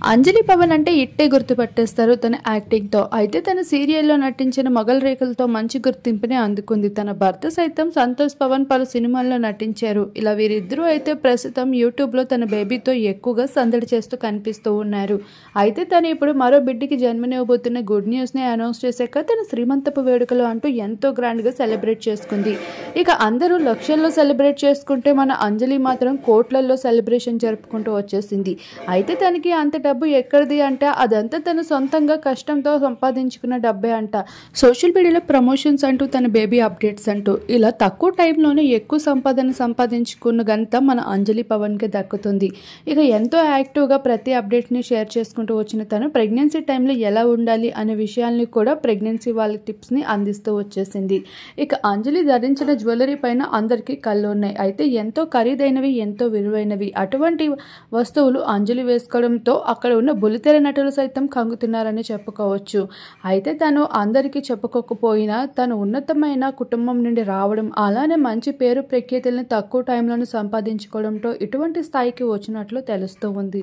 అంజలి పవన్ అంటే ఇట్టే గుర్తుపట్టేస్తారు తన యాక్టింగ్తో. అయితే తన సీరియల్లో నటించిన మొగల్ రేకులతో మంచి గుర్తింపుని అందుకుంది. తన భర్త సైతం సంతోష్ పవన్ పలు సినిమాల్లో నటించారు. ఇలా వీరిద్దరూ అయితే ప్రస్తుతం యూట్యూబ్లో తన బేబీతో ఎక్కువగా సందడి చేస్తూ కనిపిస్తూ ఉన్నారు. అయితే తను ఇప్పుడు మరో బిడ్డకి జన్మనివ్వబోతున్న గుడ్ న్యూస్ని అనౌన్స్ చేశాక తన శ్రీమంతపు వేడుకలు అంటూ ఎంతో గ్రాండ్గా సెలబ్రేట్ చేసుకుంది. ఇక అందరూ లక్షల్లో సెలబ్రేట్ చేసుకుంటే మన అంజలి మాత్రం కోట్లల్లో సెలబ్రేషన్ జరుపుకుంటూ వచ్చేసింది. అయితే తనకి అంత డబ్బు ఎక్కడిది అంటే అదంతా తన సొంతంగా కష్టంతో సంపాదించుకున్న డబ్బే అంట. సోషల్ మీడియాలో ప్రమోషన్స్ అంటూ తన బేబీ అప్డేట్స్ అంటూ ఇలా తక్కువ టైంలోనే ఎక్కువ సంపాదన సంపాదించుకున్న ఘనత మన అంజలి పవన్కి దక్కుతుంది. ఇక ఎంతో యాక్టివ్గా ప్రతి అప్డేట్ని షేర్ చేసుకుంటూ వచ్చిన తను ప్రెగ్నెన్సీ టైంలో ఎలా ఉండాలి అనే విషయాల్ని కూడా ప్రెగ్నెన్సీ వాళ్ళ టిప్స్ని అందిస్తూ వచ్చేసింది. ఇక అంజలి ధరించిన జ్యువెలరీ పైన అందరికీ కళ్ళు ఉన్నాయి. అయితే ఎంతో ఖరీదైనవి, ఎంతో విలువైనవి అటువంటి వస్తువులు అంజలి వేసుకోవడంతో అక్కడ ఉన్న బుల్లితెర నటులు సైతం కంగుతున్నారని చెప్పుకోవచ్చు. అయితే తను అందరికీ చెప్పుకోకపోయినా తను ఉన్నతమైన కుటుంబం నుండి రావడం, అలానే మంచి పేరు ప్రఖ్యాతులను తక్కువ టైంలోనే సంపాదించుకోవడంతో ఇటువంటి స్థాయికి వచ్చినట్లు తెలుస్తూ ఉంది.